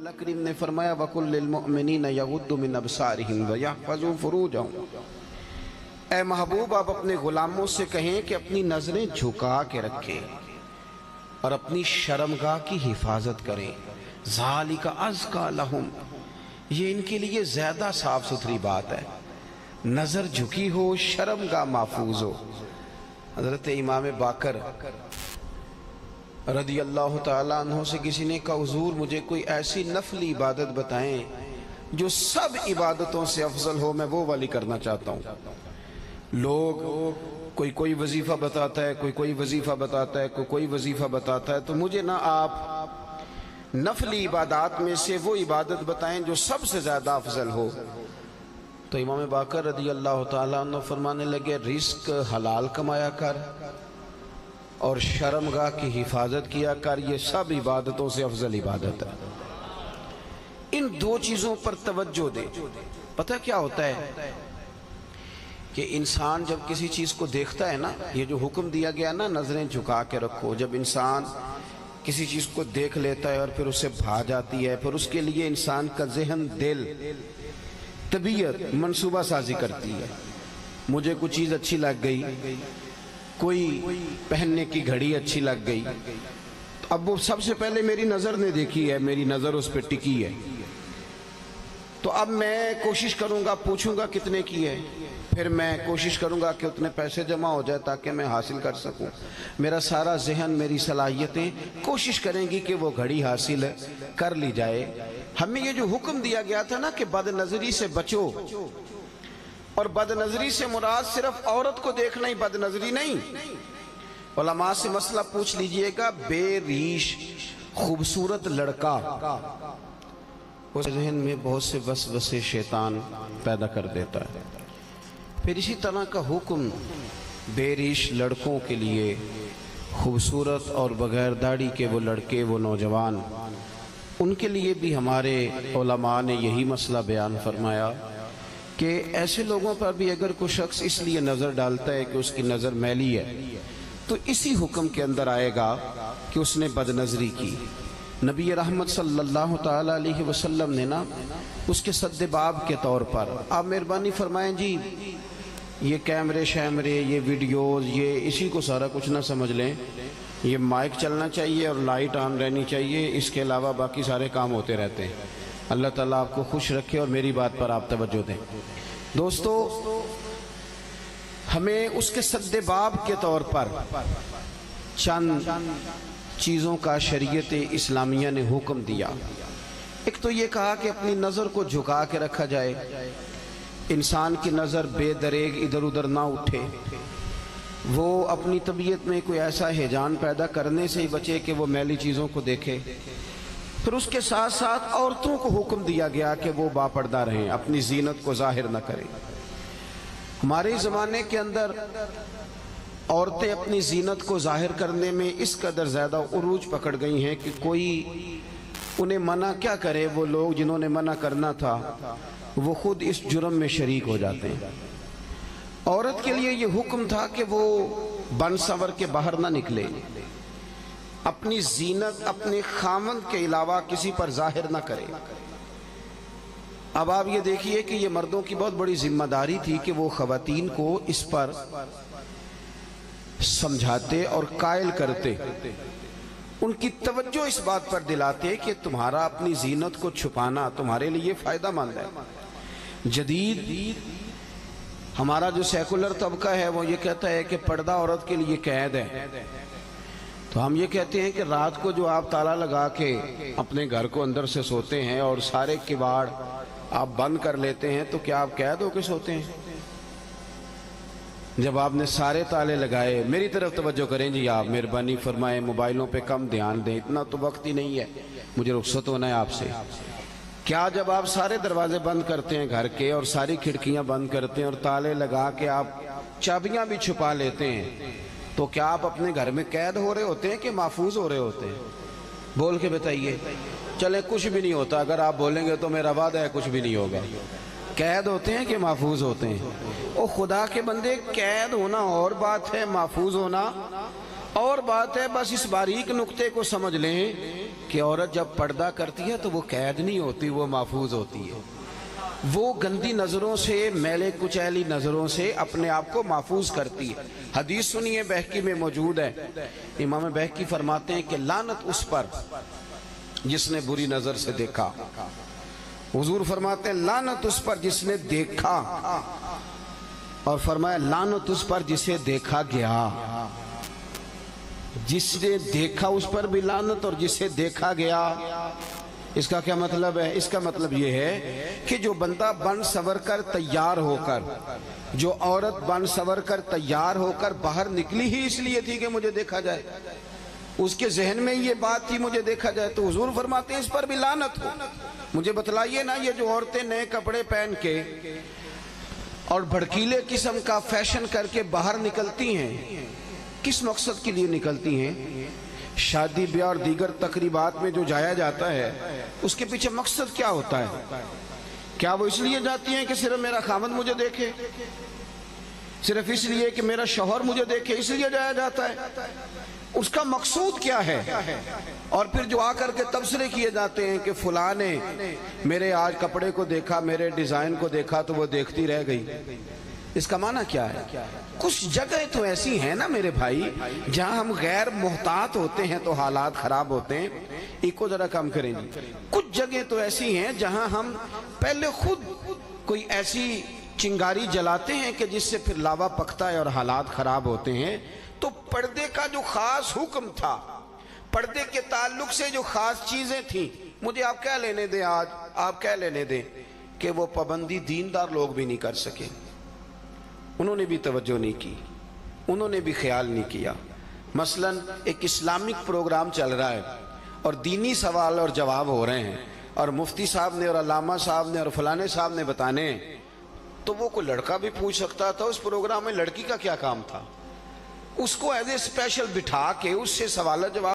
अल्लाह करीम ने फरमाया वकुल लिल मुमिनीन यगुद्दू मिन अबसारिहिम व यहफज़ू फुरूजहुम। ए महबूब, आप अपने गुलामों से कहें कि अपनी नजरें झुका के रखें और अपनी शर्मगाह की हिफाजत करें। ज़ालिका अज़का लहुम, ये इनके लिए ज्यादा साफ सुथरी बात है। नजर झुकी हो, शर्मगाह महफूज हो। हजरत इमाम बाकर रदी अल्लाह ताला अन्हु से किसी ने कहा, हुजूर मुझे कोई ऐसी नफली इबादत बताएं जो सब इबादतों से अफजल हो, मैं वो वाली करना चाहता हूँ। लोग कोई वजीफा बताता है, कोई वजीफा बताता है, कोई वजीफा बताता है, तो मुझे ना आप नफली इबादत में से वो इबादत बताएं जो सबसे ज्यादा अफजल हो। तो इमाम बाकर रदी अल्लाह ताला अन्हु फरमाने लगे, रिस्क हलाल कमाया कर और शर्मगाह की हिफाजत किया कर, ये सब इबादतों से अफजल इबादत है। इन दो चीजों पर तवज्जो दे। पता क्या होता है कि इंसान जब किसी चीज को देखता है ना, ये जो हुक्म दिया गया ना नजरें झुका के रखो, जब इंसान किसी चीज को देख लेता है और फिर उसे भा जाती है, फिर उसके लिए इंसान का ज़हन, दिल, तबीयत मंसूबा साजी करती है। मुझे कुछ चीज अच्छी लग गई, कोई पहनने की घड़ी अच्छी लग गई, तो अब वो सबसे पहले मेरी नजर ने देखी है, मेरी नजर उस पर टिकी है, तो अब मैं कोशिश करूंगा, पूछूंगा कितने की है, फिर मैं कोशिश करूंगा कि उतने पैसे जमा हो जाए ताकि मैं हासिल कर सकूं। मेरा सारा जहन, मेरी सलाहियतें कोशिश करेंगी कि वो घड़ी हासिल कर ली जाए। हमें ये जो हुक्म दिया गया था ना कि बदनजरी से बचो, और बदनजरी से मुराद सिर्फ औरत को देखना ही बदनजरी नहीं। उलमा से मसला पूछ लीजिएगा, बेरीश खूबसूरत लड़का, उस जहन में बहुत से वसवसे शैतान पैदा कर देता है। फिर इसी तरह का हुक्म बेरीश लड़कों के लिए, खूबसूरत और बगैर दाढ़ी के वो लड़के, वो नौजवान, उनके लिए भी हमारे उलमा ने यही मसला बयान फरमाया कि ऐसे लोगों पर भी अगर कोई शख्स इसलिए नज़र डालता है कि उसकी नज़र मैली है, तो इसी हुक्म के अंदर आएगा कि उसने बदनजरी की। नबी रहमत सल्लल्लाहु ताला अलैहि वसल्लम ने ना उसके सद्देबाब के तौर पर, आप मेहरबानी फरमाएं जी, ये कैमरे शैमरे, ये वीडियोज़, ये इसी को सारा कुछ ना समझ लें। ये माइक चलना चाहिए और लाइट ऑन रहनी चाहिए, इसके अलावा बाकी सारे काम होते रहते हैं। अल्लाह ताला आपको खुश रखे और मेरी बात पर आप तवज्जो दें। दोस्तों, हमें उसके सद्देबाब के तौर पर चंद चीज़ों का शरीयत इस्लामिया ने हुक्म दिया। एक तो ये कहा कि अपनी नज़र को झुका के रखा जाए, इंसान की नज़र बेदरेग इधर उधर ना उठे, वो अपनी तबीयत में कोई ऐसा हिजान पैदा करने से ही बचे कि वो मैली चीज़ों को देखे। फिर उसके साथ साथ औरतों को हुक्म दिया गया कि वो बापर्दा रहें, अपनी जीनत को जाहिर न करें। हमारे ज़माने के अंदर औरतें अपनी जीनत को जाहिर करने में इस कदर ज़्यादा उरूज पकड़ गई हैं कि कोई उन्हें मना क्या करे, वो लोग जिन्होंने मना करना था वो खुद इस जुर्म में शरीक हो जाते हैं। औरत के लिए ये हुक्म था कि वो बन संवर के बाहर ना निकले, अपनी जीनत अपने खामंद के अलावा किसी पर जाहिर ना करे। अब आप ये देखिए कि ये मर्दों की बहुत बड़ी जिम्मेदारी थी कि वो खवातीन को इस पर समझाते और कायल करते, उनकी तवज्जो इस बात पर दिलाते कि तुम्हारा अपनी जीनत को छुपाना तुम्हारे लिए फायदा मंद है। जदीद हमारा जो सेकुलर तबका है वो ये कहता है कि पर्दा औरत के लिए कैद है, तो हम ये कहते हैं कि रात को जो आप ताला लगा के अपने घर को अंदर से सोते हैं और सारे किवाड़ आप बंद कर लेते हैं, तो क्या आप कैद होकर सोते हैं? जब आपने सारे ताले लगाए, मेरी तरफ तवज्जो करें जी, आप मेहरबानी फरमाएं, मोबाइलों पे कम ध्यान दें, इतना तो वक्त ही नहीं है, मुझे रुख्सत होना है आपसे। क्या जब आप सारे दरवाजे बंद करते हैं घर के और सारी खिड़कियां बंद करते हैं और ताले लगा के आप चाबियां भी छुपा लेते हैं, तो क्या आप अपने घर में कैद हो रहे होते हैं कि महफूज हो रहे होते हैं? बोल के बताइए। चले, कुछ भी नहीं होता, अगर आप बोलेंगे तो मेरा वादा है कुछ भी नहीं होगा। कैद होते हैं कि महफूज होते हैं? ओ खुदा के बंदे, कैद होना और बात है, महफूज होना और बात है। बस इस बारीक नुक्ते को समझ लें کہ عورت جب پردہ کرتی ہے تو وہ قید نہیں ہوتی، وہ محفوظ ہوتی ہے. وہ گندی نظروں سے، میلے کچیلی نظروں سے اپنے آپ کو محفوظ کرتی ہے. حدیث سنیے، بہقی میں موجود ہے. امام بہقی فرماتے ہیں کہ لعنت اس پر جس نے بری نظر سے دیکھا. حضور فرماتے ہیں لعنت اس پر جس نے دیکھا، اور فرمایا لعنت اس پر جسے دیکھا گیا. جس نے دیکھا اس پر بھی لعنت، اور جسے دیکھا گیا. اس کا کیا مطلب ہے؟ اس کا مطلب یہ ہے کہ جو بندہ بن سور کر تیار ہو کر، جو عورت بن سور کر تیار ہو کر باہر نکلی ہی اس لیے تھی کہ مجھے دیکھا جائے، اس کے ذہن میں یہ بات تھی مجھے دیکھا جائے، تو حضور فرماتے ہیں اس پر بھی لعنت ہو. مجھے بتلائیے نا، یہ جو عورتیں نئے کپڑے پہن کے اور بھڑکیلے قسم کا فیشن کر کے باہر نکلتی ہیں، کس مقصد کے لیے نکلتی ہیں؟ شادی بیاہ اور دیگر تقریبات میں جو جایا جاتا ہے اس کے پیچھے مقصد کیا ہوتا ہے؟ کیا وہ اس لیے جاتی ہیں کہ صرف میرا خاوند مجھے دیکھے، صرف اس لیے کہ میرا شوہر مجھے دیکھے، اس لیے جایا جاتا ہے؟ اس کا مقصود کیا ہے؟ اور پھر جو آ کر کے تبصرے کیے جاتے ہیں کہ فلاں نے میرے آج کپڑے کو دیکھا، میرے ڈیزائن کو دیکھا تو وہ دیکھتی رہ گئی. اس کا معنی کیا ہے؟ کچھ جگہ تو ایسی ہیں نا میرے بھائی جہاں ہم غیر محتاط ہوتے ہیں تو حالات خراب ہوتے ہیں. ایک ذرا کم کریں گے. کچھ جگہ تو ایسی ہیں جہاں ہم پہلے خود کوئی ایسی چنگاری جلاتے ہیں کہ جس سے پھر لاوا پکتا ہے اور حالات خراب ہوتے ہیں. تو پردے کا جو خاص حکم تھا، پردے کے تعلق سے جو خاص چیزیں تھیں، مجھے آپ کیا لینے دیں، آج آپ کیا لینے دیں کہ وہ پابندی دیندار لوگ بھی نہیں کر سکے. انہوں نے بھی توجہ نہیں کی، انہوں نے بھی خیال نہیں کیا. مثلا ایک اسلامک پروگرام چل رہا ہے اور دینی سوال اور جواب ہو رہے ہیں، اور مفتی صاحب نے اور علامہ صاحب نے اور فلانے صاحب نے بتانے ہیں، تو وہ کوئی لڑکا بھی پوچھ سکتا تھا. اس پروگرام میں لڑکی کا کیا کام تھا؟ اس کو ایز اے اسپیشل بٹھا کے اس سے سوال جواب